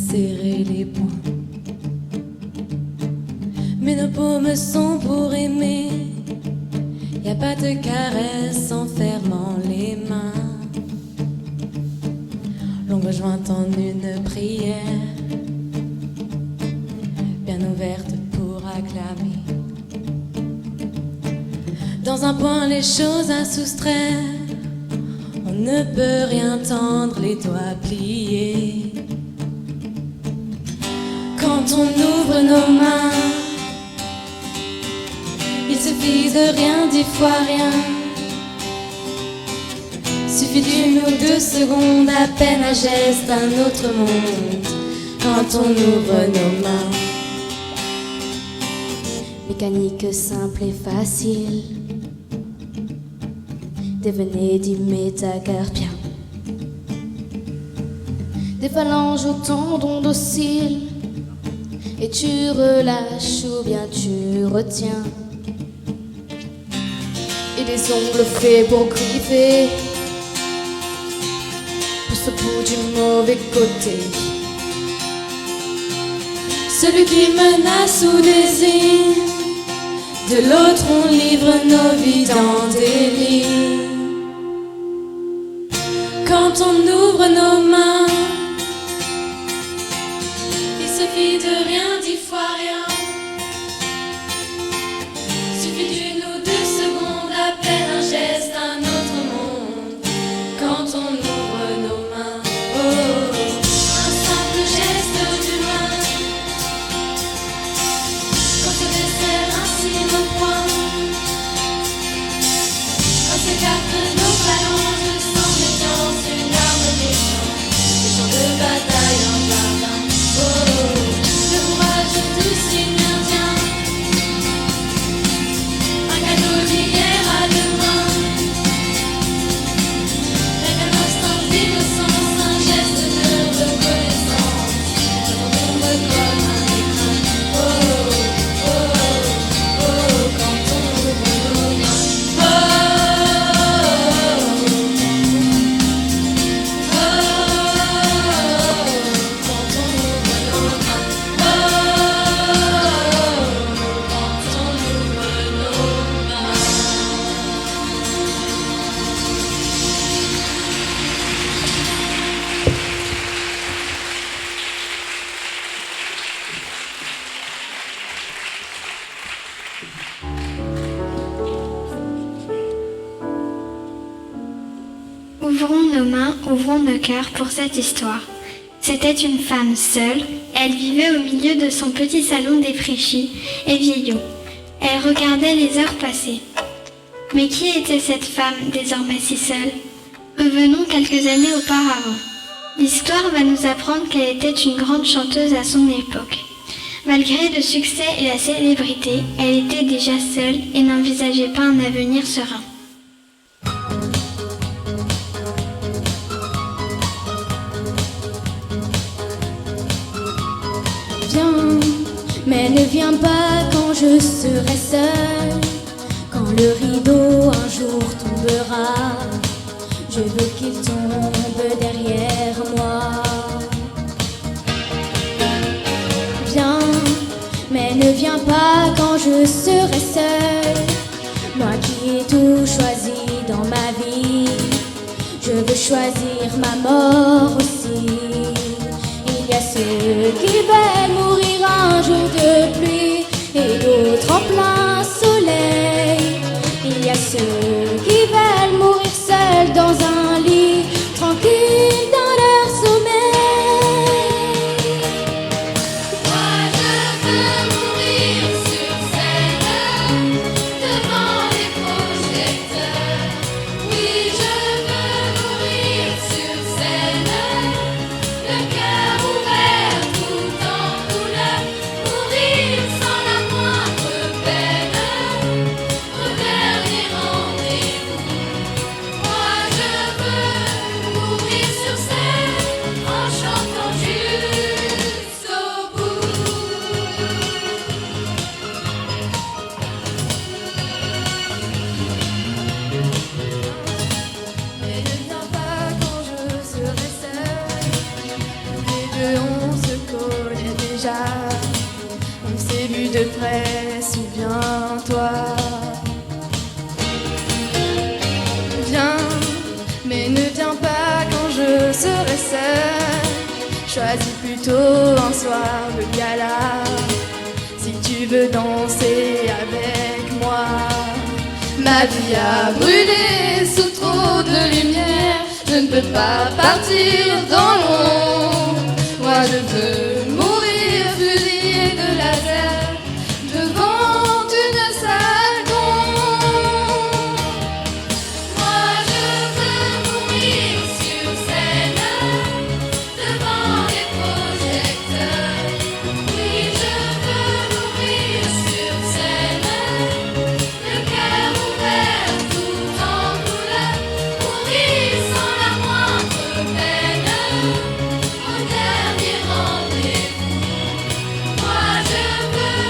serrer les poings. Mais nos paumes sont pour aimer. Y a pas de caresse en fermant les mains. Longue jointe en une prière, bien ouverte pour acclamer. Dans un point les choses à soustraire, on ne peut rien tendre, les doigts pliés. Quand on ouvre nos mains, il suffit de rien, 10 fois rien. Suffit d'une ou 2 secondes, à peine un geste, un autre monde. Quand on ouvre nos mains, mécanique simple et facile, devenez du métacarpien. Des phalanges aux tendons dociles, et tu relâches ou bien tu retiens. Et des ongles faits pour griffer, pousse au bout du mauvais côté. Celui qui menace ou désigne, de l'autre on livre nos vies dans des lits. Quand on ouvre nos mains, il suffit de rien, 10 fois rien. Suffit d'une ou 2 secondes, à peine un geste, un autre monde. Quand on ouvre nos mains, oh, un simple geste d'humain. Quand on desserre ainsi nos poings, quand s'écartent nos phalanges sans méfiance, une arme méchante, des champs de bataille en jardin. Oh, le courage du signe indien, un cadeau d'hier à demain. Rien qu'un instant d'innocence, un geste de reconnaissance, ça tombe comme un écrin. Oh, oh, oh, oh, quand on ouvre nos mains. Oh, oh, oh, quand on ouvre nos mains. Oh, quand on ouvre nos mains. Ouvrons nos mains, ouvrons nos cœurs pour cette histoire. C'était une femme seule. Elle vivait au milieu de son petit salon défraîchi et vieillot. Elle regardait les heures passer. Mais qui était cette femme désormais si seule? Revenons quelques années auparavant. L'histoire va nous apprendre qu'elle était une grande chanteuse à son époque. Malgré le succès et la célébrité, elle était déjà seule et n'envisageait pas un avenir serein. Viens, mais ne viens pas quand je serai seule. Quand le rideau un jour tombera, je veux qu'il tombe derrière moi. Viens, mais ne viens pas quand je serai seule. Moi qui ai tout choisi dans ma vie, je veux choisir ma mort aussi. Il y a ceux qui veulent mourir un jour de pluie et d'autres en plein soleil. Il y a ceux qui veulent mourir seuls dans un lit, tranquilles dans leur sommeil. Moi je veux mourir sur scène, devant les projecteurs. Oui, je veux mourir sur scène, le cœur ouvert tout Choisis plutôt un soir de gala, si tu veux danser avec moi. Ma vie a brûlé sous trop de lumière, je ne peux pas partir dans l'ombre. Moi je veux mourir fusillé de laser devant une salle d'ombre. Moi je veux mourir sur scène devant les projecteurs. Oui, je veux mourir sur scène, le cœur ouvert tout en couleur, mourir sans la moindre peine au dernier rendez-vous. Moi je veux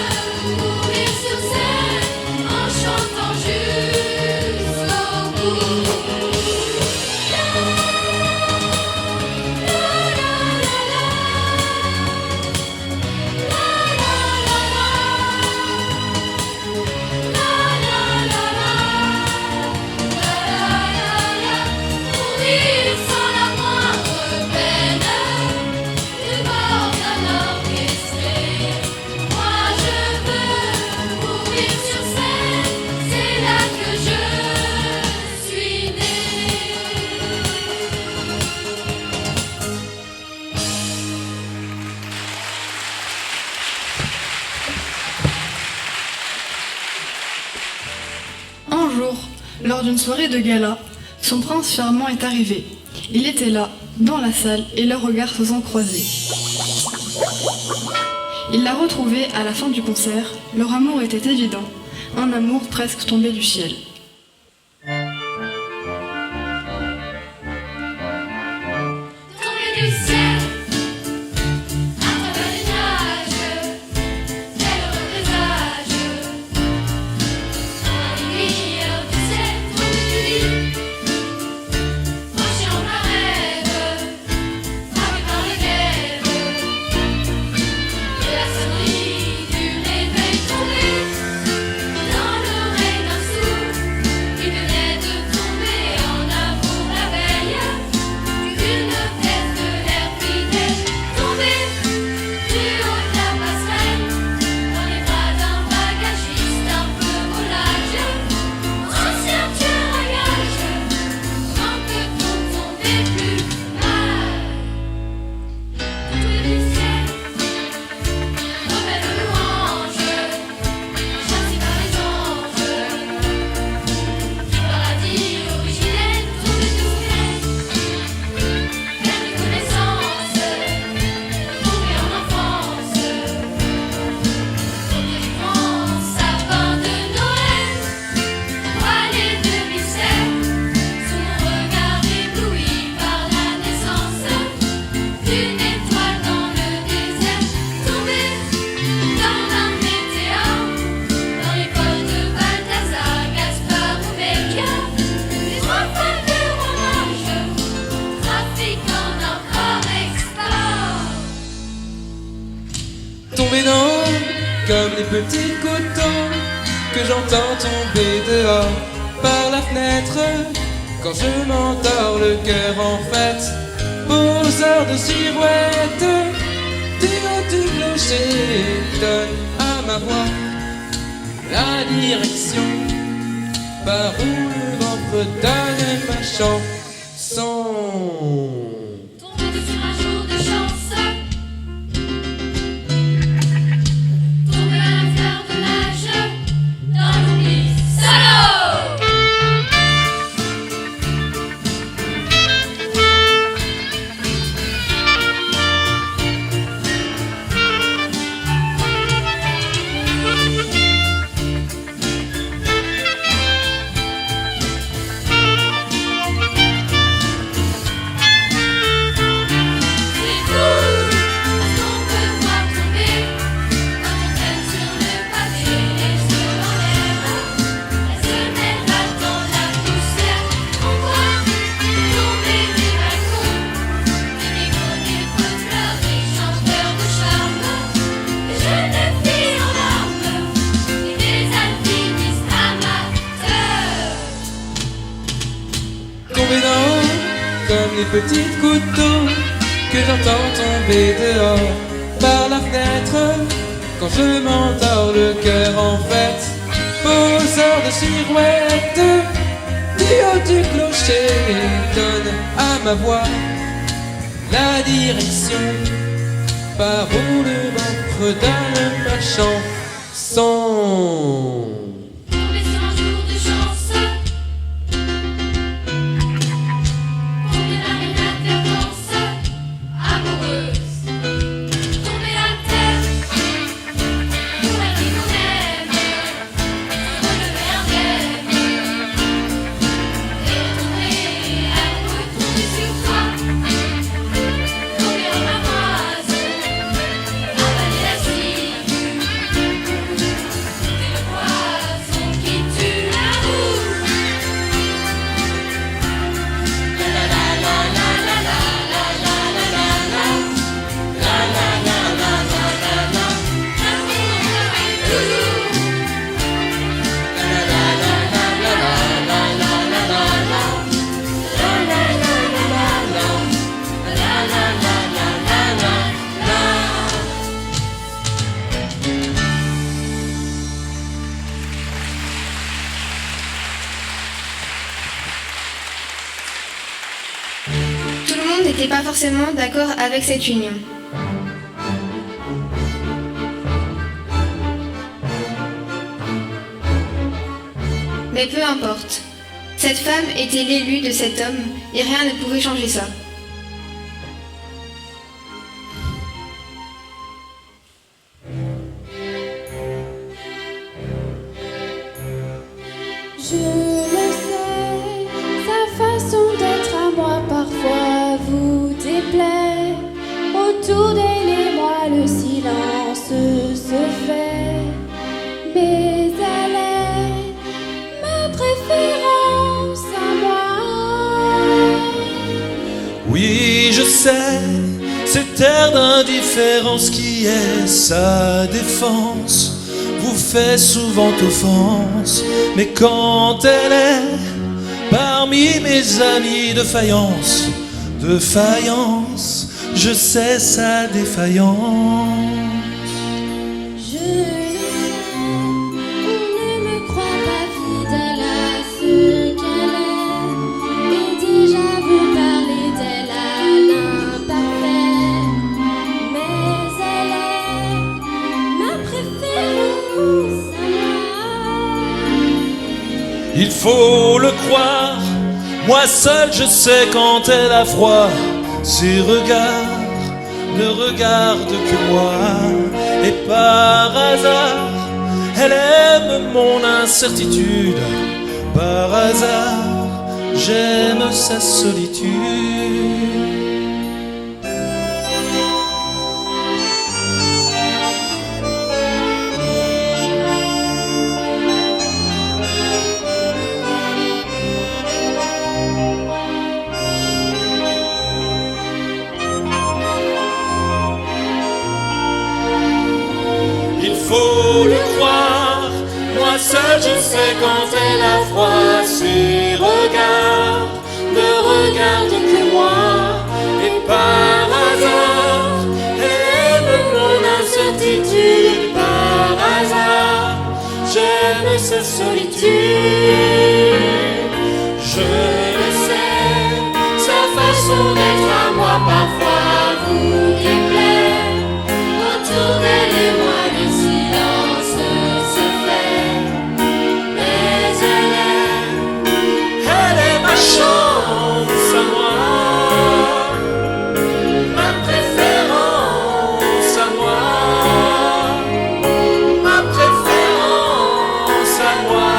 mourir sur scène en chantant jusqu'au bout. Mourir sans la moindre peine du bord d'un orchestré. Moi je veux mourir sur scène, c'est là que je suis née. Un jour, lors d'une soirée de gala, son prince charmant est arrivé. Il était là, dans la salle, et leurs regards se sont croisés. Il l'a retrouvée à la fin du concert. Leur amour était évident, un amour presque tombé du ciel. Tombé du ciel, à travers les nuages, quel heureux présage. À la lumière du ciel, tombé du lit, penché en un rêve, frappé par les glaives. Et la sonnerie du réveil tombée dans l'oreille d'un sourd, qui venait de tomber en amour la veille. Une pièce de l'air fidèle tombée du haut de la passerelle, dans les bras d'un bagagiste un peu volage. Ancien tueur à gages, comment peut-on tomber plus mal? Tombé du ciel, rebelle louange, chassé par les anges, du paradis originel, tombé du ciel. Pleine de connaissances, tombé en enfance, tombé du grand sapin de Noël, voilé de mystère, sous mon regard ébloui par la naissance d'une étoile dans le désert, tombé dans un météore, dans les poches de Balthazar, Gaspard ou Melchior, les trois femmes de Romanche, trafiquant d'import-export. Tomber dans comme les petits couteaux que j'entends tomber dehors par la fenêtre quand je m'endors le cœur en fête. Poseur de silhouette du haut du clocher donne à ma voix la direction par où le vent peut donner ma chanson. Tombé sur un jour de chance, tombé à la fleur de l'âge, dans l'oubli, salaud! Comme les petits couteaux que j'entends tomber dehors par la fenêtre quand je m'endors le cœur en fête. Poseur de silhouette du haut du clocher donne à ma voix la direction par où le vent redonne ma chanson. Tomber sur un jour de chance, tomber dans une inadvertance amoureuse, tomber à terre pour la vie qu'on aime, relever un rêve et tomber amoureux, tomber sur toi, tomber en amoise, avaler la cime. T'es le poison qui tue la roue. La la la la la la la la la la la la la la la la la la la. L'amour revient toujours. La la la la la la la la la la la la. La la la la la la. La la la la la la la. Tout le monde n'était pas forcément d'accord avec cette union. Mais peu importe. Cette femme était l'élue de cet homme et rien ne pouvait changer ça. Je le sais, sa façon d'être à moi parfois vous déplaît. Autour d'elle et moi le silence se fait. Mais elle est ma préférence à moi. Oui, je sais, cet air d'indifférence qui est sa défense vous fait souvent offense, mais quand elle est parmi mes amis de faïence, je sais sa défaillance. Je le sais, on ne me croit pas fidèle à ce qu'elle est. Et déjà vous parlez d'elle à l'imparfait. Mais elle est ma préférence à moi. Il faut le croire, moi seul je sais quand elle a froid. Ses regards ne regardent que moi. Et par hasard, elle aime mon incertitude. Par hasard, j'aime sa solitude. Il faut le croire, moi seul je sais quand elle a froid. Ses regards ne regardent que moi. Et par hasard, elle aime mon incertitude. Par hasard, j'aime sa solitude. Je le sais, sa façon d'être à moi parfois vous déplaît. Autour d'elle et moi le silence se fait. Mais elle est ma chance à moi, ma préférence à moi, ma préférence à moi.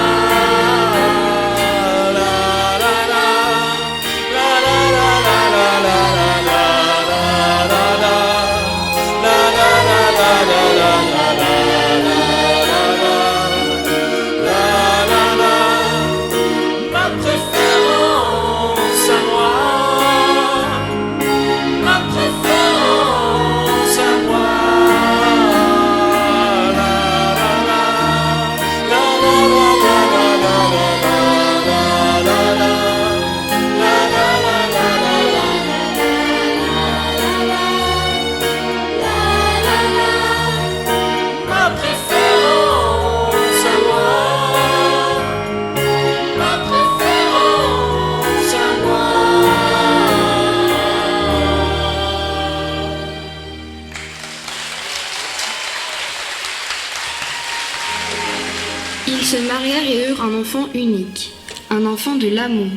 unique, un enfant de l'amour.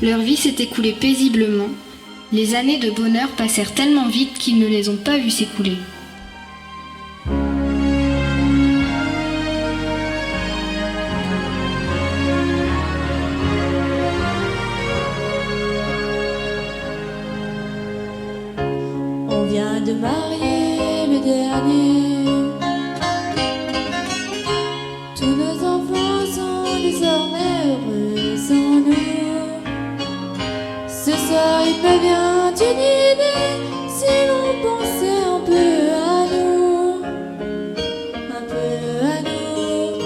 Leur vie s'est écoulée paisiblement. Les années de bonheur passèrent tellement vite qu'ils ne les ont pas vues s'écouler. On vient de marier le dernier. Tous nos enfants sont désormais heureux sans nous. Ce soir il me vient une idée, si l'on pensait un peu à nous, un peu à nous.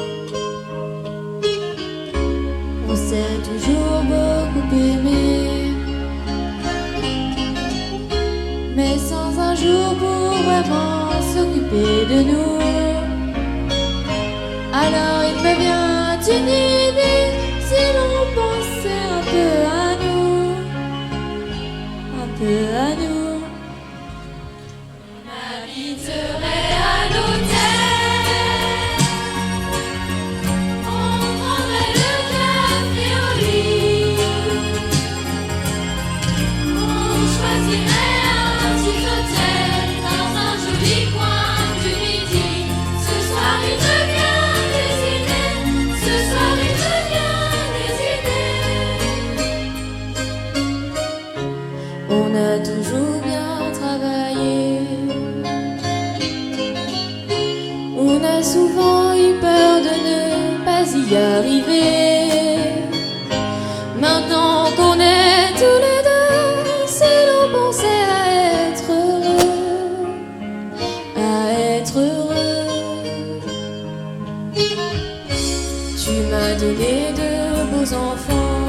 On s'est toujours beaucoup aimé, mais sans un jour pour vraiment s'occuper de nous. Alors il me vient une idée, si l'on pensait un peu à nous, un peu à nous. On habiterait à l'hôtel, on prendrait le café au lit, on choisirait un petit hôtel dans un joli coin du midi. Ce soir il me vient des idées, ce soir il me vient des idées. On a toujours bien travaillé, on a souvent eu peur de ne pas y arriver. Maintenant qu'on est tous les deux, si l'on pensait à être heureux, à être heureux. Tu m'as donné de beaux enfants,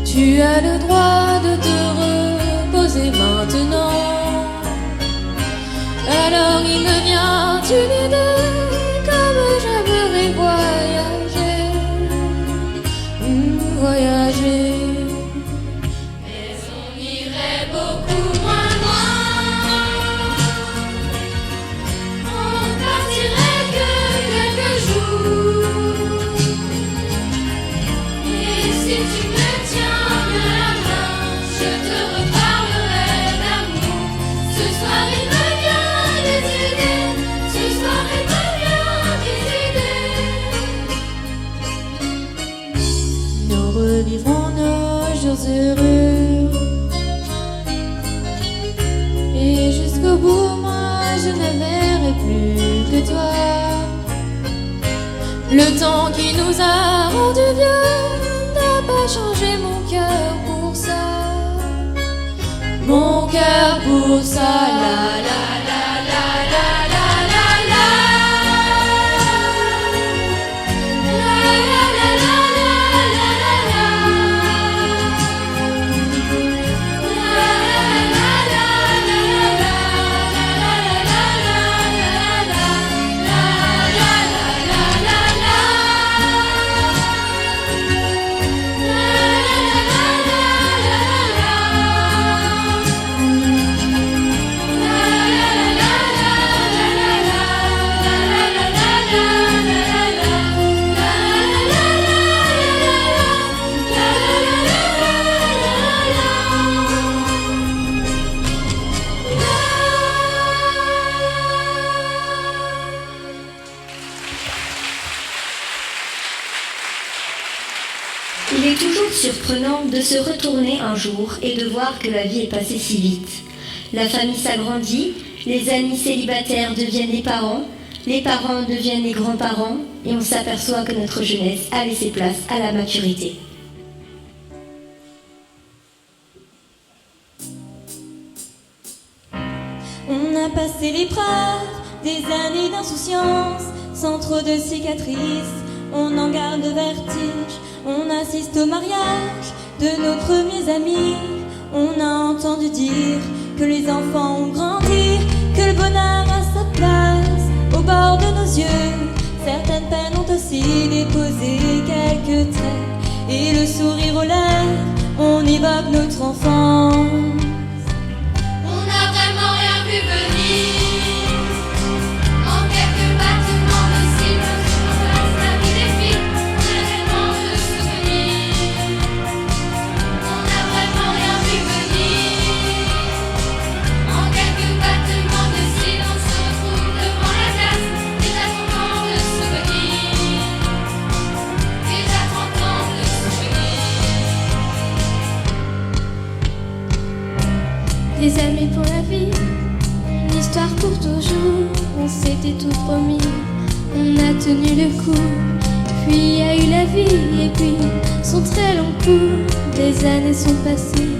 tu as le droit de te reposer maintenant. Alors il me vient une idée, comme j'aimerais voyager, voyager. Mais on irait beaucoup moins loin, on partirait que quelques jours. Et si tu me tiens bien la main, je te reparlerai d'amour. Ce soir il me vient des idées, ce soir il me vient des idées. Nous revivrons nos jours heureux, et jusqu'au bout moi je ne verrai plus que toi. Le temps qui nous a rendus vieux n'a pas changé mon cœur pour ça, mon cœur pour ça. La la la la la la la la. La la la la la la la la. La la la la la la Il est toujours surprenant de se retourner un jour et de voir que la vie est passée si vite. La famille s'agrandit, les amis célibataires deviennent les parents deviennent les grands-parents, et on s'aperçoit que notre jeunesse a laissé place à la maturité. On a passé l'épreuve des années d'insouciance, sans trop de cicatrices, on en garde le vertige. On assiste au mariage de nos premiers amis. On a entendu dire que les enfants ont grandi, que le bonheur a sa place au bord de nos yeux. Certaines peines ont aussi déposé quelques traits, et le sourire aux lèvres, on évoque notre enfance. On n'a vraiment rien vu venir. En quelques battements de cils sur place. des amis pour la vie, une histoire pour toujours. On s'était tout promis, on a tenu le coup. Puis il y a eu la vie et puis son très long cours. Des années sont passées,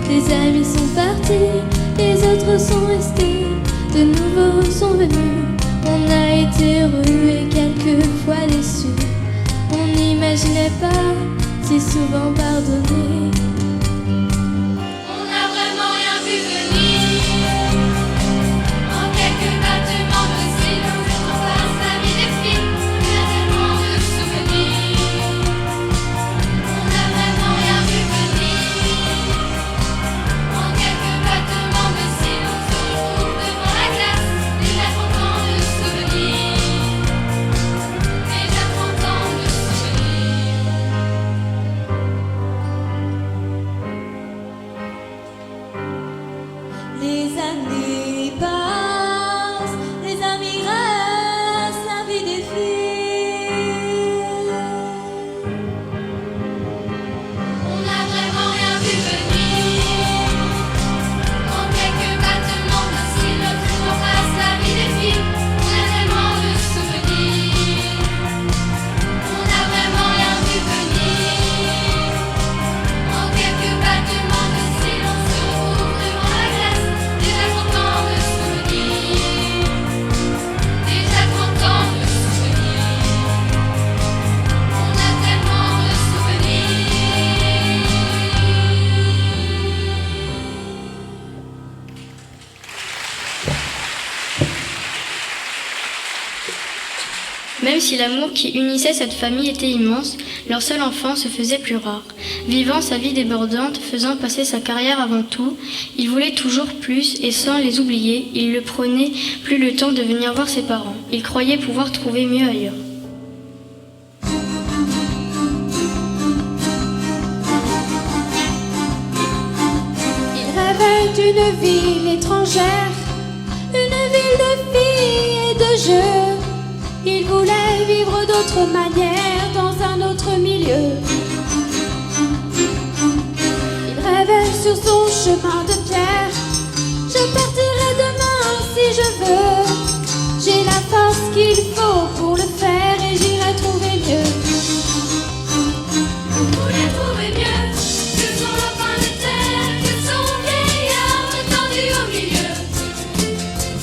des amis sont partis, les autres sont restés, de nouveaux sont venus. On a été rués, quelquefois déçus. On n'imaginait pas si souvent pardonner. On n'a vraiment rien vu venir. En quelques battements de cils, on passe la vie des filles. Il y a tellement de souvenirs. On n'a vraiment rien vu venir. En quelques battements de cils, on se retrouve devant la glace. Déjà 30 ans de souvenirs. Déjà 30 ans de souvenirs. Les années passent, les amis restent, la vie défile. On n'a vraiment rien vu venir. En quelques battements de cils, on passe la vie des filles. On a tellement de souvenirs. On n'a vraiment rien vu venir. En quelques battements de cils, on se retrouve devant la glace. Déjà 30 ans de souvenirs. Déjà 30 ans de souvenirs. On a tellement de souvenirs. Même si l'amour qui unissait cette famille était immense, leur seul enfant se faisait plus rare. Vivant sa vie débordante, faisant passer sa carrière avant tout, il voulait toujours plus et sans les oublier, il ne prenait plus le temps de venir voir ses parents. Il croyait pouvoir trouver mieux ailleurs. Il rêvait d'une ville étrangère, une ville de filles et de jeux. Il voulait vivre d'autres manières dans un autre milieu. Il rêvait sur son chemin de pierre. Je partirai demain si je veux. J'ai la force qu'il faut pour le faire et j'irai trouver mieux. On voulait trouver mieux que son lopin de terre, que son vieillard tendu au milieu.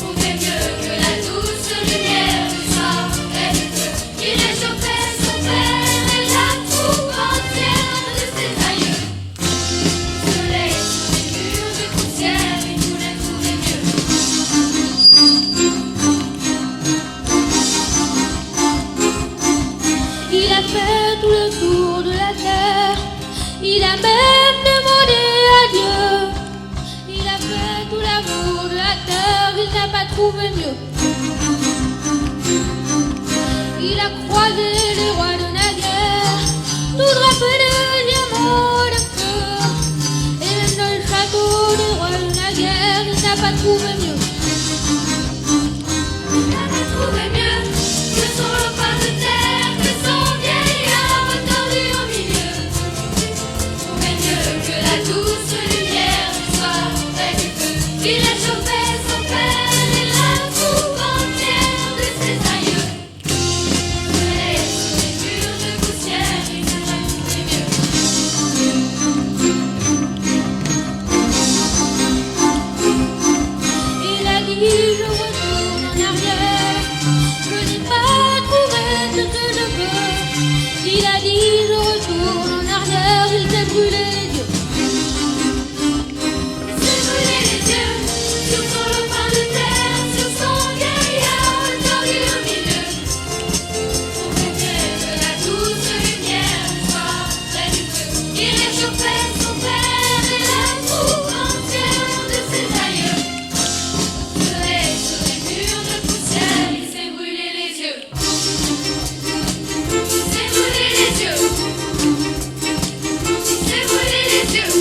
Trouver mieux que la douce lumière du soir et du feu qui réchauffait son père et la troupe entière de ses aïeux. Soleil sur les murs de poussière, il voulait trouver mieux. Il a fait tout le tour de la terre. Il a même demandé à Dieu. Il a fait tout l'amour de la terre. Il n'a pas trouvé mieux. Il a croisé les rois de la guerre, tout drapés de diamants de feu. Et même dans le château des rois de la guerre, il n'a pas trouvé mieux. Il n'a pas trouvé mieux que son lopin de terre, que son vieillard tendu au milieu. Trouver mieux que la douce lumière du soir et du feu qui réchauffait son père et la troupe entière de ses aïeux. Soleil sur les murs de poussière, il n'a pas trouvé mieux. Il a dit je retourne en arrière, je n'ai pas trouvé ce que je veux. Il a dit je retourne en arrière, il s'est brûlé les yeux. Il s'est brûlé les yeux sur son lopin de terre, sur son vieillard tendu au milieu. Trouver mieux que la douce lumière du soir et du feu qui réchauffait son père et la troupe entière de ses aïeux. Soleil sur les murs de poussière, il s'est brûlé les yeux. Il s'est brûlé les yeux. Il s'est brûlé les yeux.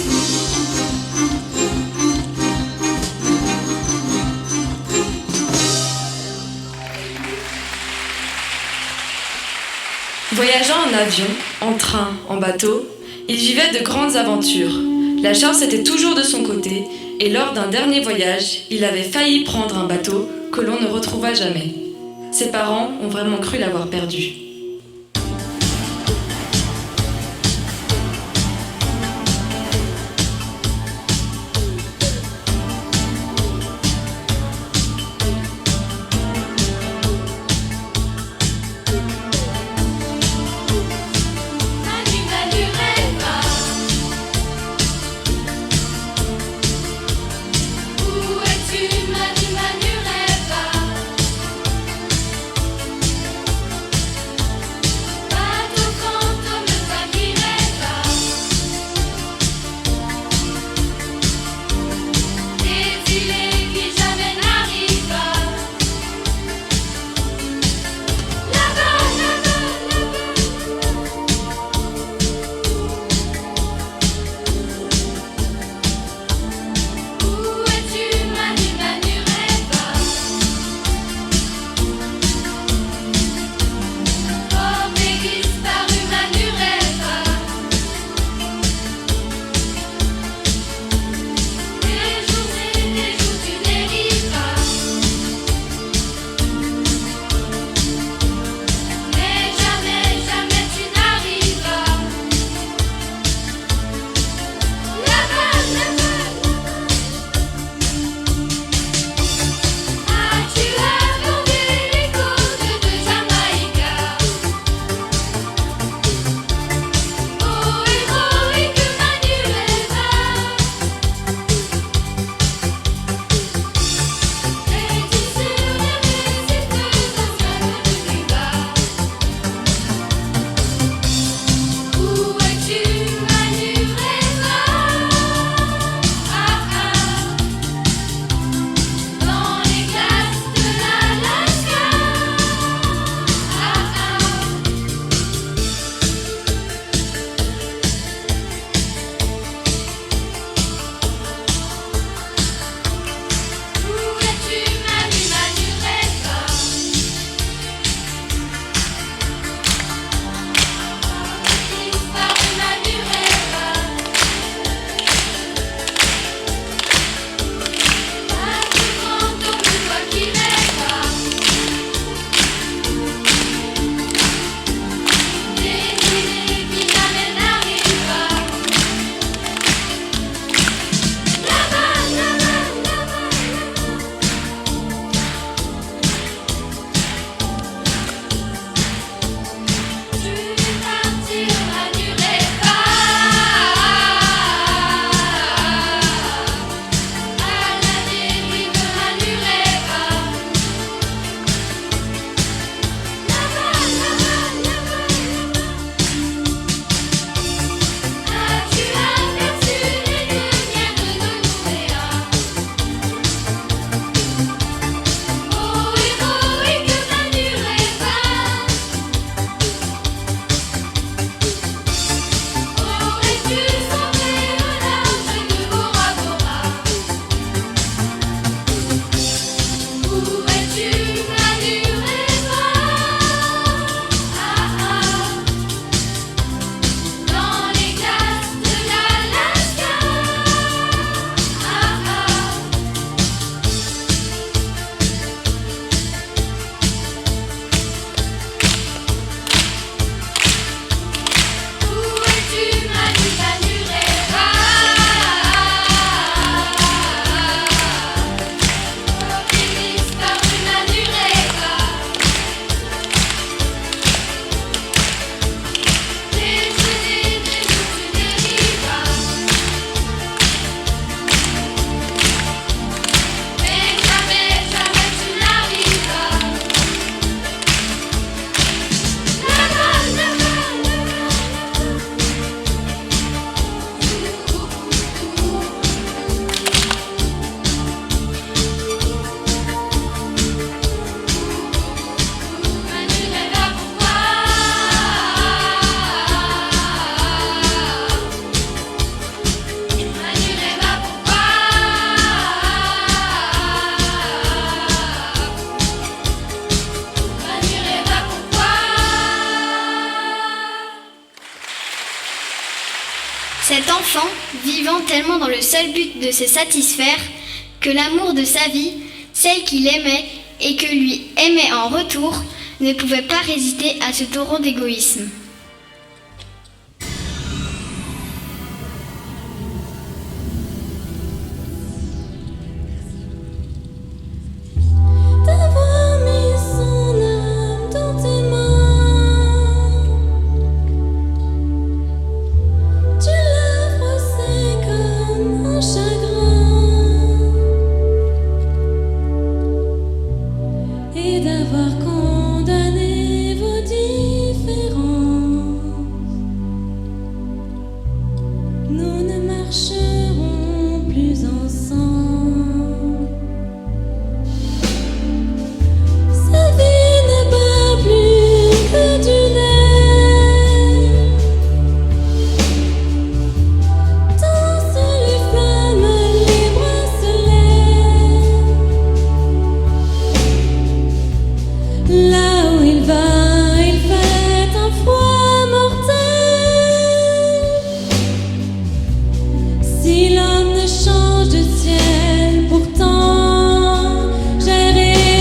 Voyageant en avion, en train, en bateau, il vivait de grandes aventures. La chance était toujours de son côté et lors d'un dernier voyage, il avait failli prendre un bateau que l'on ne retrouva jamais. Ses parents ont vraiment cru l'avoir perdu. Manu, Manu, rêve. Où es-tu, Manu, Manu, rêve? Cet enfant, vivant tellement dans le seul but de se satisfaire, que l'amour de sa vie, celle qu'il aimait et que lui aimait en retour, ne pouvait pas résister à ce torrent d'égoïsme. D'avoir mis son âme dans tes mains, tu l'as froissé comme un chagrin, et d'avoir condamné vos différences. Nous ne marcherons plus ensemble. Sa vie n'est pas plus que du nerf. Dansent les flammes, les bracelets. Là où il va, il fait un froid mortel. Si l'homme ne change de ciel, pourtant j'ai rêvé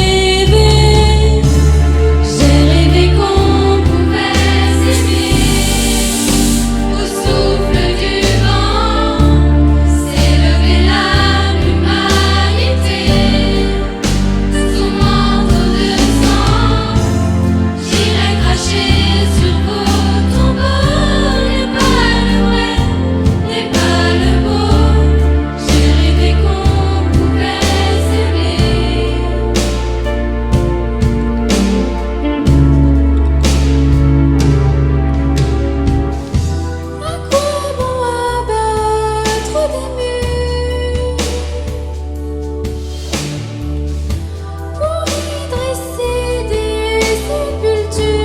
qu'on pouvait s'aimer. Au souffle du vent, s'élever l'humanité. Sous manteau de sang, j'irai cracher sur vos tombeaux. N'est pas le vrai, n'est pas le beau. J'ai rêvé qu'on pouvait s'aimer. À quoi bon abattre des murs pour y dresser des sépultures?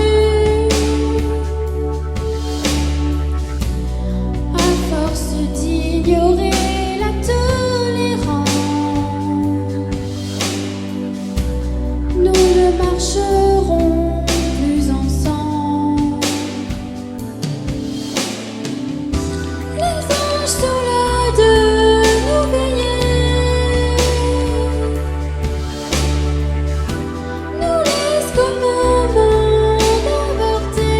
À force d'ignorer la tolérance, nous ne marcherons plus ensemble. Les anges sont là de nous veiller, nous laissent comme un monde avorté,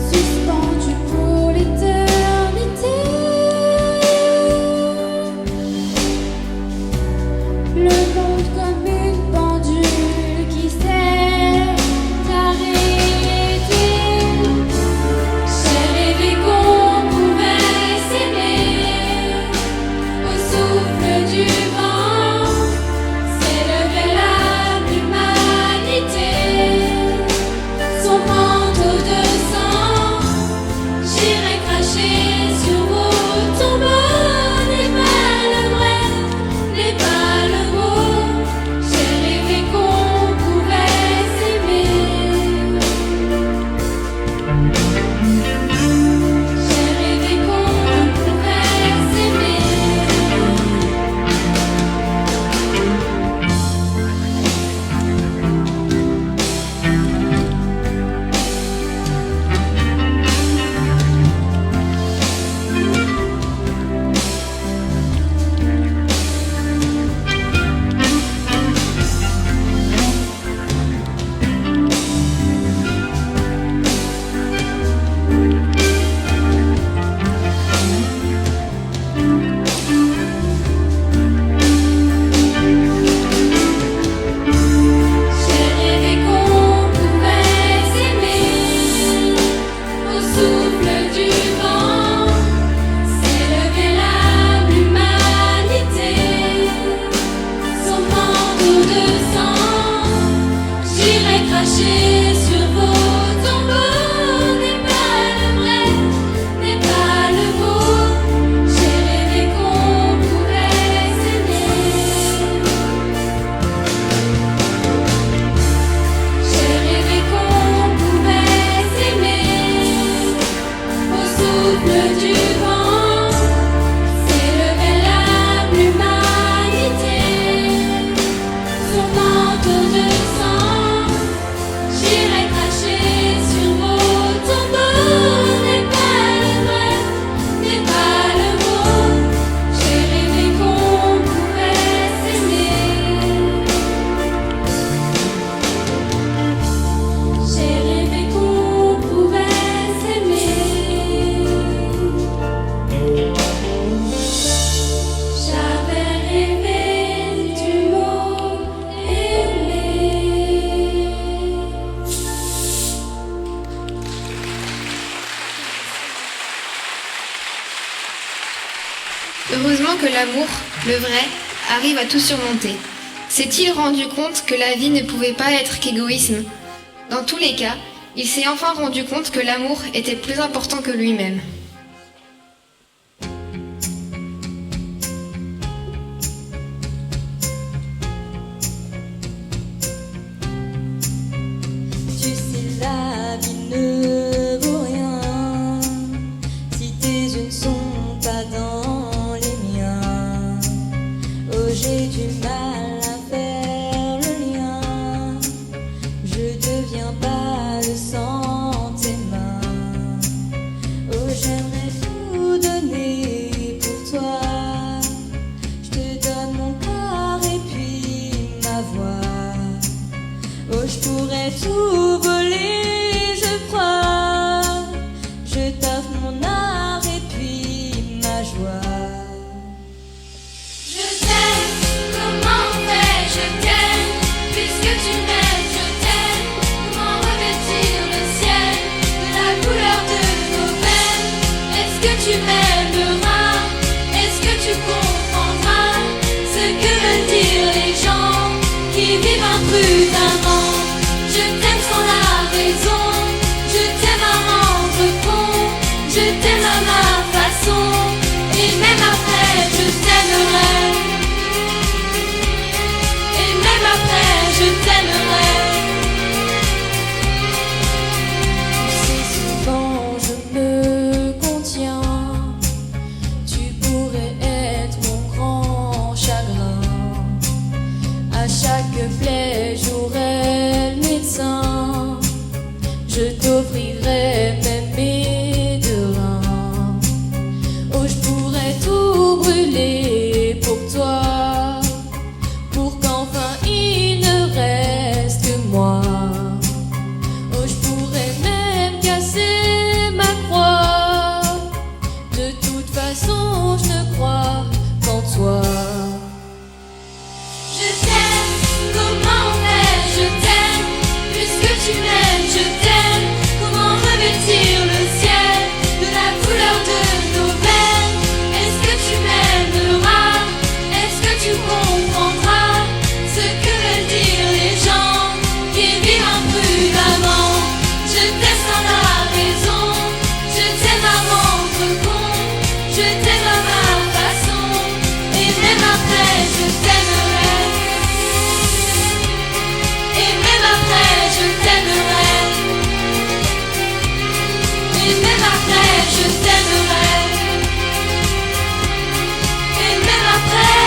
suspendu pour l'éternité. Le monde comme une pendule qui s'est arrêtée. J'ai rêvé qu'on pouvait s'aimer. Au souffle du vent, s'élevait l'humanité. Son manteau de sang, j'irai cracher sur vos tombeaux. N'est pas le vrai, n'est pas le beau. J'ai rêvé qu'on pouvait s'aimer. J'ai rêvé qu'on pouvait s'aimer. J'ai rêvé qu'on pouvait s'aimer. Au souffle du vent, s'élevait l'humanité. Son manteau de sang, j'irai cracher sur vos tombeaux. N'est pas le vrai, n'est pas le beau. J'ai rêvé qu'on pouvait s'aimer. J'ai rêvé qu'on pouvait s'aimer. Au souffle du vent, s'élevait l'humanité. Son manteau de sang, j'irai que l'amour, le vrai, arrive à tout surmonter? S'est-il rendu compte que la vie ne pouvait pas être qu'égoïsme? Dans tous les cas, il s'est enfin rendu compte que l'amour était plus important que lui-même. Tu sais, la vie ne vaut rien si tes yeux ne sont pas dans les miens. Oh, j'ai du mal à faire le lien. Je deviens pas le sang de tes mains. Oh, j'aimerais tout donner pour toi. Je te donne mon corps et puis ma voix. Oh, je pourrais tout voler, je crois. Je t'offre mon art et puis ma joie. Je t'aime, comment faire? Je t'aime, puisque tu m'aimes, je t'aime. Comment revêtir le ciel de la couleur de nos veines? Est-ce que tu m'aimeras? Est-ce que tu comprendras ce que veulent dire les gens qui vivent imprudemment? Je t'aime sans la raison, je t'aime à rendre compte, je t'aime à ma façon, et même après je t'aimerai. Et même après je t'aimerai. Tu sais, souvent je me contiens. Tu pourrais être mon grand chagrin. À chaque plaie j'aurai le médecin. Je t'offrirai même mes deux reins. Oh, je pourrais tout brûler pour toi, pour qu'enfin il ne reste que moi. Oh, je pourrais même casser ma croix. De toute façon, je ne crois qu'en toi. Je t'aime, comment faire? Je t'aime, puisque tu m'aimes, je t'aime. Comment revêtir le ciel de la couleur de nos veines? Est-ce que tu m'aimeras? Est-ce que tu comprendras ce que veulent dire les gens qui vivent imprudemment? Je t'aime sans la raison, je t'aime à rendre compte, je t'aime à ma façon, et même après je t'aimerai. Et même après je t'aimerai. Et même après je t'aimerai. Et même après.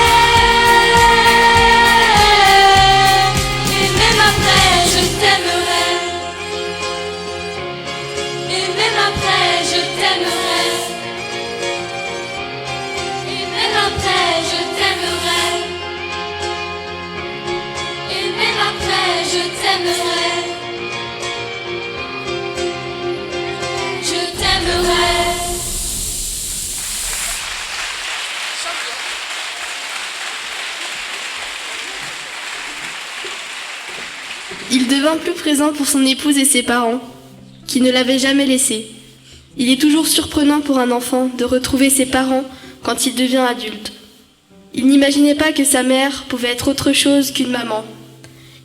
Et même après je t'aimerai. Et même après je t'aimerai. Et même après je t'aimerai. Et même après je t'aimerai. Je t'aimerai. Il devint plus présent pour son épouse et ses parents, qui ne l'avaient jamais laissé. Il est toujours surprenant pour un enfant de retrouver ses parents quand il devient adulte. Il n'imaginait pas que sa mère pouvait être autre chose qu'une maman.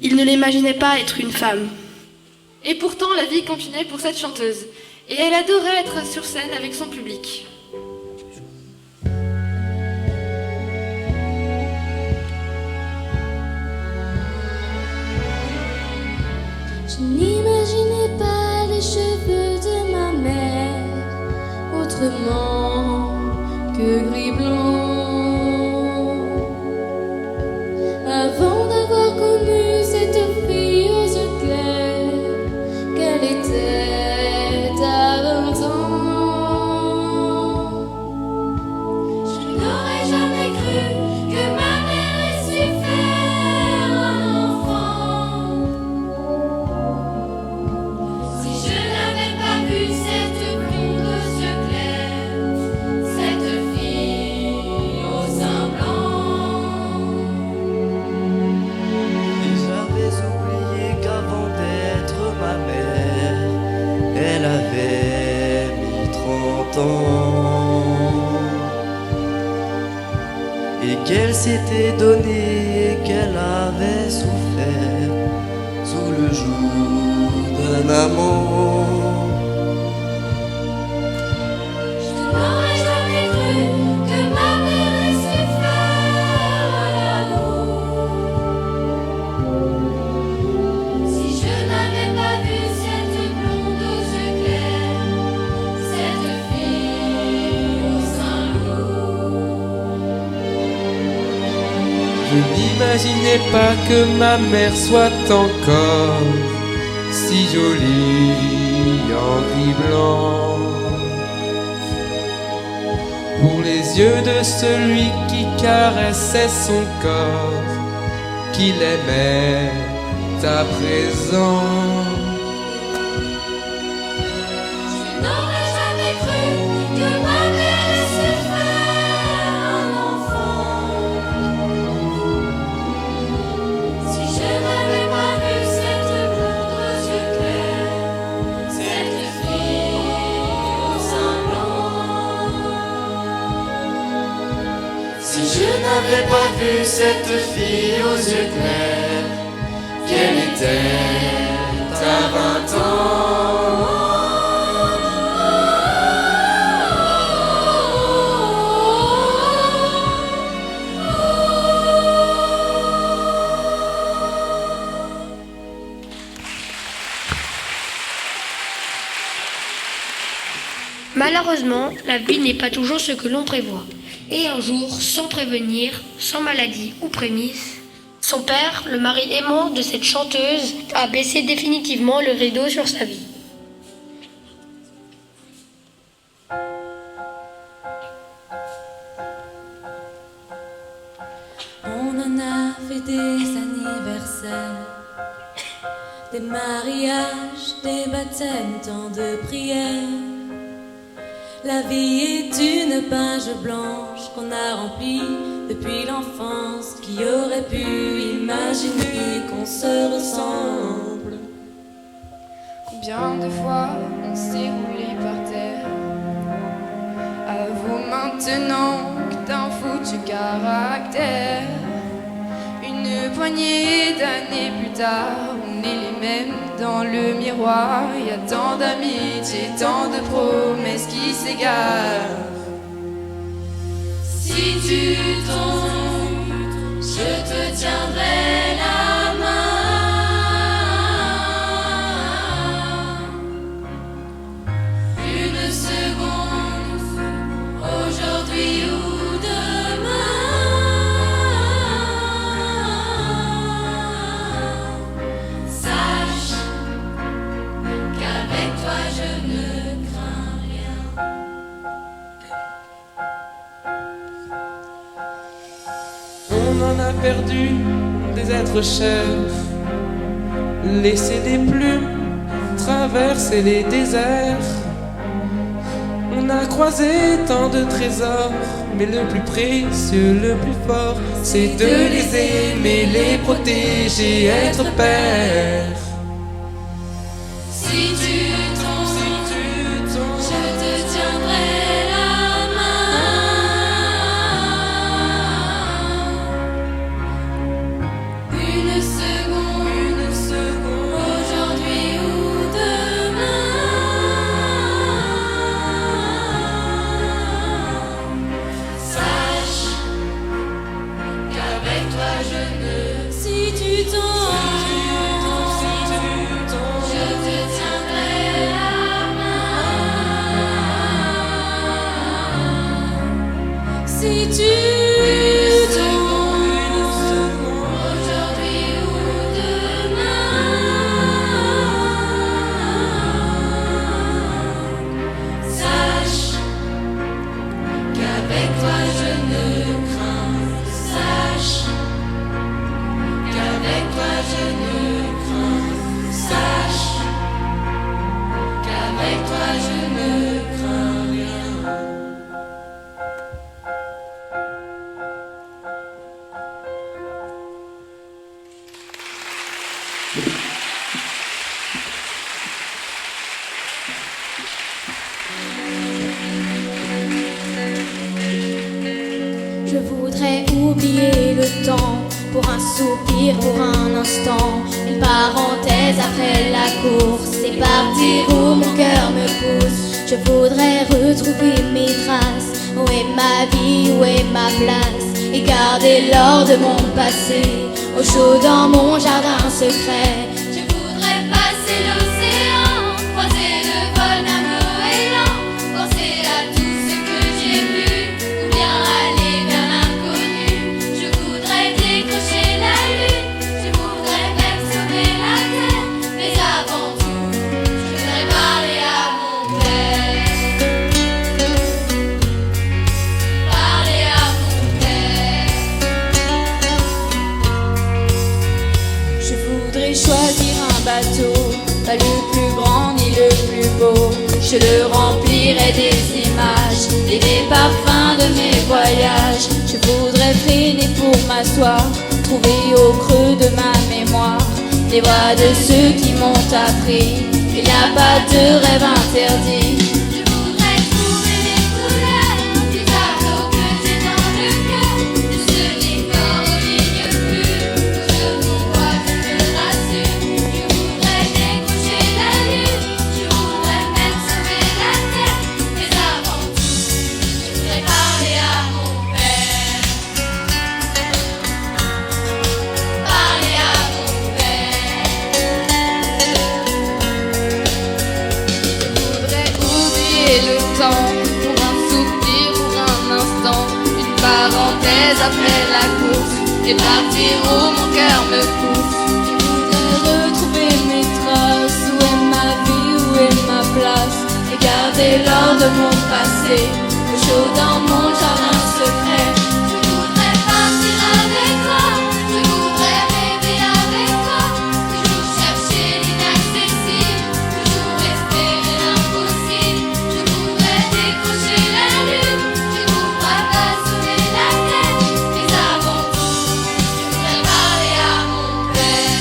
Il ne l'imaginait pas être une femme. Et pourtant, la vie continuait pour cette chanteuse, et elle adorait être sur scène avec son public. Je n'imaginais pas les cheveux de ma mère autrement que gris-blanc. Avant d'avoir connu cette fille aux yeux clairs, qu'elle était à 20 ans. Je n'aurais jamais cru que ma mère ait su faire un enfant. Si je n'avais pas vu cette blonde aux yeux clairs, cette fille au sein blanc. Et j'avais oublié qu'avant d'être ma mère, elle avait mis 30 ans. qu'elle s'était donnée et qu'elle avait souffert sous le joug d'un amour. Je n'aurais jamais cru que ma mère ait su faire l'amour. Si je n'avais pas vu cette blonde aux yeux clairs, cette fille au sein lourd. Je n'imaginais pas que ma mère soit encore si jolie en gris blanc. Pour les yeux de celui qui caressait son corps, qu'il aimait à présent. Je n'aurais jamais cru que ma mère ait su faire un enfant. Si je n'avais pas vu cette blonde aux yeux clairs, cette fille au sein blanc. Si je n'avais pas vu cette fille aux yeux clairs, qu'elle était à 20 ans. Malheureusement, la vie n'est pas toujours ce que l'on prévoit. Et un jour, sans prévenir, sans maladie ou prémisse, son père, le mari aimant de cette chanteuse, a baissé définitivement le rideau sur sa vie. On en a fait des anniversaires, des mariages, des baptêmes, tant de prières. La vie est une page blanche qu'on a remplie depuis l'enfance. Qui aurait pu imaginer qu'on se ressemble? Combien de fois on s'est roulé par terre? Avoue maintenant que t'as un foutu caractère. Une poignée d'années plus tard, on est les mêmes dans le miroir. Y a tant d'amitié, tant de promesses qui s'égarent. Si tu tombes, je te tiendrai la main. Une seconde, aujourd'hui ou demain. Sache qu'avec toi je ne crains rien. On en a perdu des êtres chers, laissé des plumes, traversé les déserts. On a croisé tant de trésors, mais le plus précieux, le plus fort, c'est de les aimer, les protéger, être père. Si tu tombes, je te tiendrai la main. Une seconde, aujourd'hui ou demain. Sache qu'avec toi je ne. Si tu tombes, instant, une parenthèse après la course. C'est partir où mon cœur me pousse. Je voudrais retrouver mes traces. Où est ma vie, où est ma place? Et garder l'or de mon passé au chaud dans mon jardin secret. Je voudrais passer l'océan, croiser le vol d'un goéland, penser à tout ce que j'ai vu, ou bien aller vers l'inconnu. Je voudrais décrocher la lune, je voudrais même sauver la terre, mais avant tout, je voudrais parler à mon père. Parler à mon père. Je voudrais choisir un bateau, pas le plus grand ni le plus beau. Je le remplirai des images et des parfums de mes voyages. Je voudrais freiner pour m'asseoir, trouver au creux de ma mémoire les voix de ceux qui m'ont appris. Il n'y a pas de rêve interdit. Je voudrais trouver les couleurs du tableau que j'ai dans le cœur, de ce décor aux lignes pures, où je vous vois, je me rassure. Je voudrais décrocher la lune, je voudrais même sauver la terre, mais avant tout, je voudrais parler à mon père. Parler à mon père. Je voudrais oublier le temps pour un soupir, pour un instant, une parenthèse après la course et partir où mon cœur me pousse. Je voudrais retrouver mes traces. Où est ma vie, où est ma place? Et garder l'or de mon passé au chaud dans mon jardin secret. Je voudrais partir avec toi, je voudrais rêver avec toi, toujours chercher l'inaccessible, toujours espérer l'impossible. Je voudrais décrocher la lune, je voudrais pas sauver la terre, mais avant tout, je voudrais parler à mon père.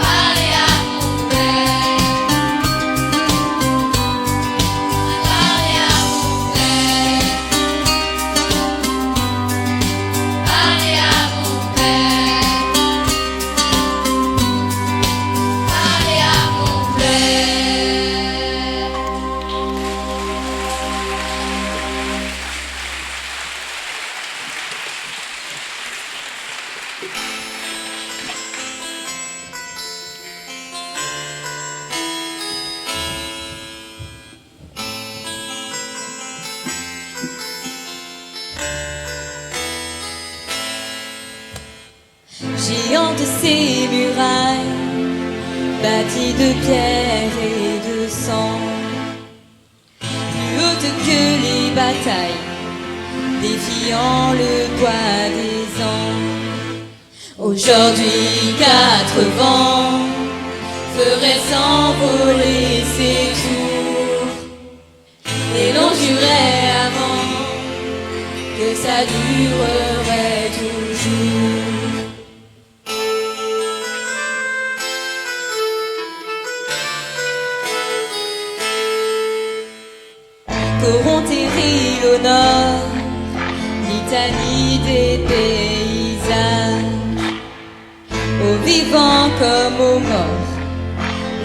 Parler à mon père. Parler à mon père. Parler à mon père. Parler à mon père. Géant de ces murailles, bâties de pierre et de sang, plus haute que les batailles, défiant le poids des ans. Aujourd'hui, 4 vents feraient s'envoler ces tours, et l'on jurait avant que ça durerait toujours. Coron-Terry au nord, litanie des paysages, aux vivants comme aux morts,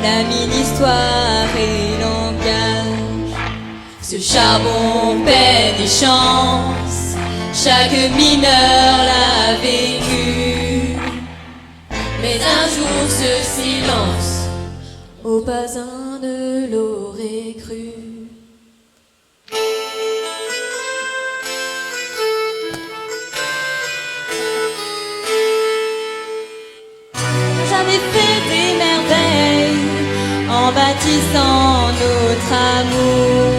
la mini-histoire et langage. Ce charbon, peine et chance, chaque mineur l'a vécu. Mais un jour ce silence, au pas un ne l'aurait cru. J'avais fait des merveilles en bâtissant notre amour,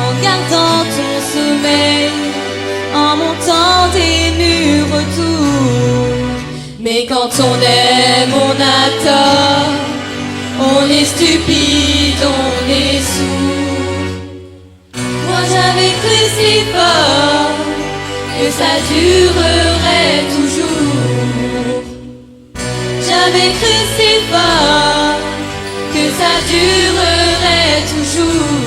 en gardant ton sommeil, en montant des murs autour. Mais quand on aime, on a tort, on est stupide, on est sourd. Moi j'avais cru si fort que ça durerait toujours. J'avais cru si fort que ça durerait toujours.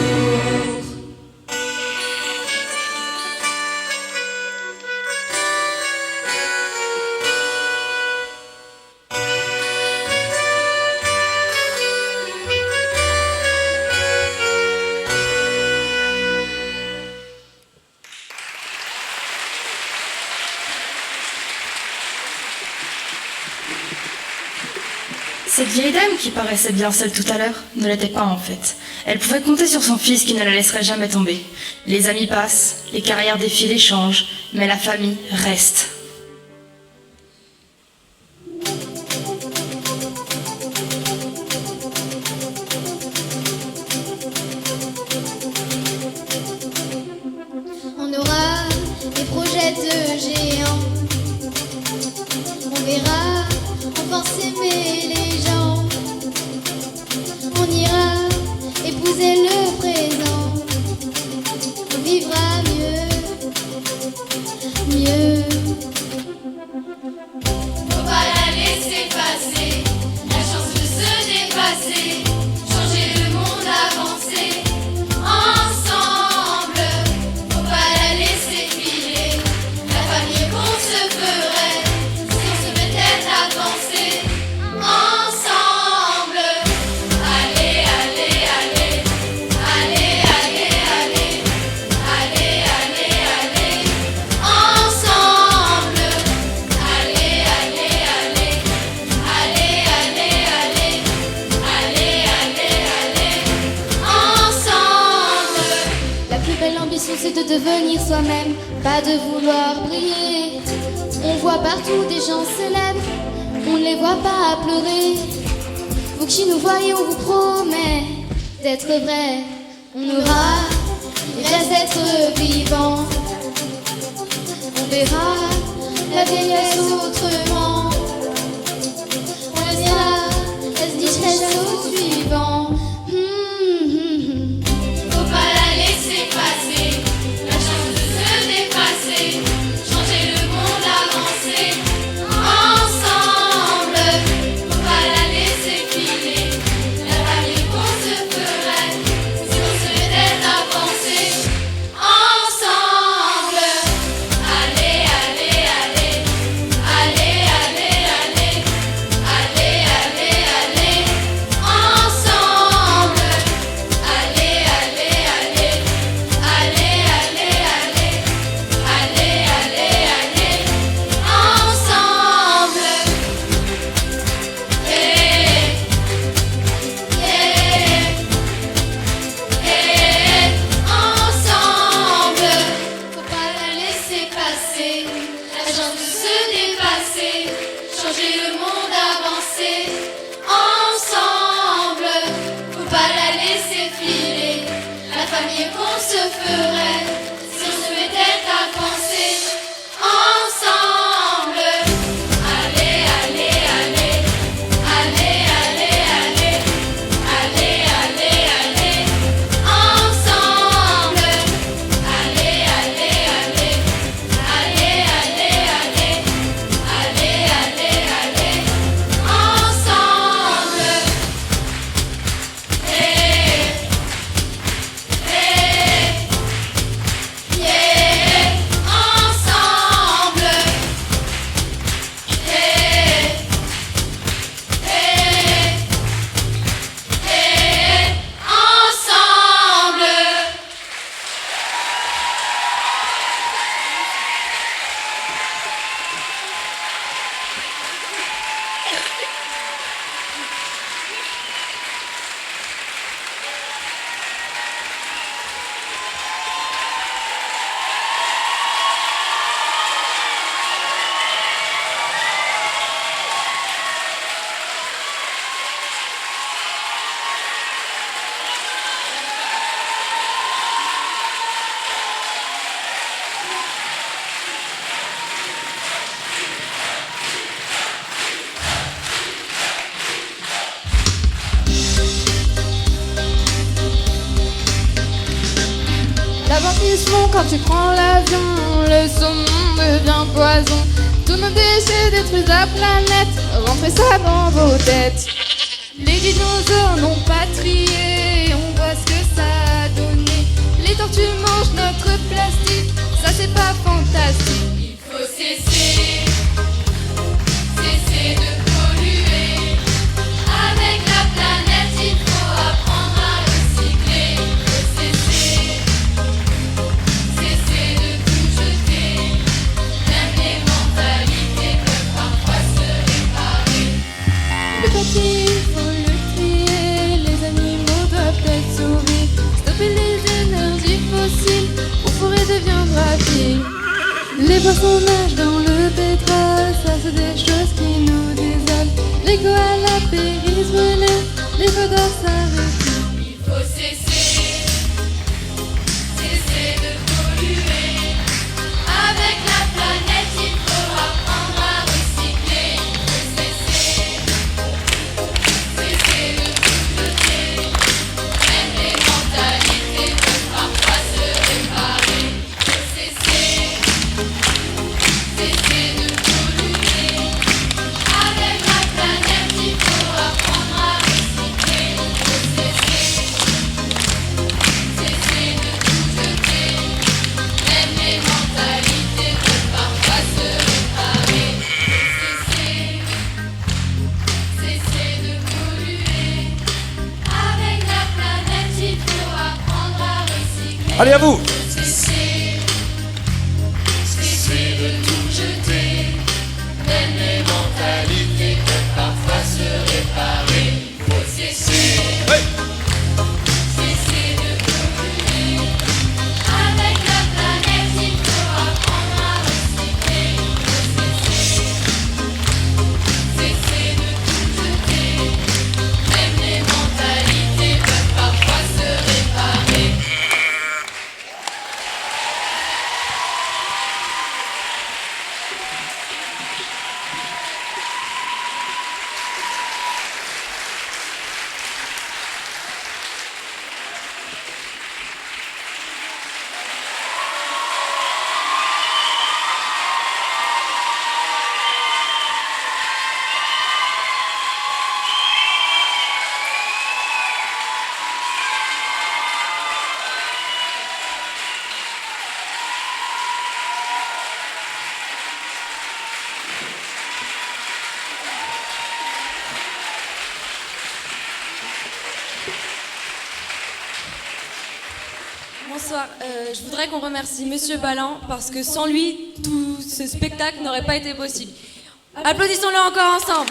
Cette vieille dame qui paraissait bien seule tout à l'heure ne l'était pas en fait. Elle pouvait compter sur son fils qui ne la laisserait jamais tomber. Les amis passent, les carrières défilent et changent, mais la famille reste. On aura des projets de géants. On verra enfin s'aimer les gens. On ira épouser le présent. On vivra mieux, mieux. Faut pas la laisser passer, la chance de se dépasser, changer le monde, avancer ensemble. Faut pas la laisser filer, la famille qu'on se ferait si on se mettait à danser ensemble. Allez, allez, allez, allez, allez, allez, allez, allez, allez, ensemble. Allez, allez, allez, allez, allez, allez, allez, allez, allez, ensemble. La plus belle ambition c'est de devenir soi-même, pas de vouloir briller. On voit partout des gens célèbres, on ne les voit pas pleurer. Vous qui nous voyez, on vous promet d'être vrai. On aura, il reste d'être vivant. On verra la vieillesse autrement. On le dira, elle se dit reste au suivant. Faut pas la laisser passer, la chance de se dépasser, changer le monde, avancer ensemble. Faut pas la laisser filer, la famille qu'on se ferait si on se mettait à penser ensemble. Allez, allez, allez, allez, allez, allez, allez, allez, allez, ensemble. Allez, allez, allez, allez, allez, allez, allez, allez, allez, ensemble. Ensemble. Faut pas la laisser passer, la chance de se dépasser, changer le monde, avancer ensemble. Faut pas la laisser filer, la famille qu'on se ferait si on se mettait à penser ensemble. Allez, allez, allez, allez, allez, allez, allez, allez, allez, ensemble. Allez, allez, allez, allez, allez, allez, allez, allez, allez, ensemble. L'aventisme quand tu prends l'avion, le saumon devient poison. Tous nos déchets détruisent la planète, rentrez ça dans vos têtes. Les dinosaures n'ont pas trié, on voit ce que ça a donné. Les tortues mangent notre plastique, ça c'est pas fantastique. Il faut cesser, cesser de polluer. Avec la planète, il faut apprendre à recycler. Il faut cesser, cesser de tout jeter. Même les mentalités peuvent parfois se réparer. Le papier Les poissons nagent dans le pétrole, ça c'est des choses qui nous désolent. Les koalas périssent brûlés, les feux doivent s'arrêter. Il faut cesser de polluer. Avec la planète, il faut apprendre à recycler. Il faut cesser de tout jeter. Même les mentalités peuvent parfois se réparer. Il faut cesser de polluer. Avec la planète, il faut apprendre à recycler. Il faut cesser de tout jeter. Même les mentalités peuvent parfois se réparer. Cesser de polluer. Avec la planète, il faut apprendre à recycler. Allez, à vous! Cesser de tout jeter. Même les mentalités peuvent parfois se réparer. Faut cesser de polluer. Avec la planète, il faut apprendre à recycler. Cesser de tout jeter. Même les mentalités peuvent parfois se réparer. Bonsoir, je voudrais qu'on remercie Monsieur Balland parce que sans lui, tout ce spectacle n'aurait pas été possible. Applaudissons-le encore ensemble.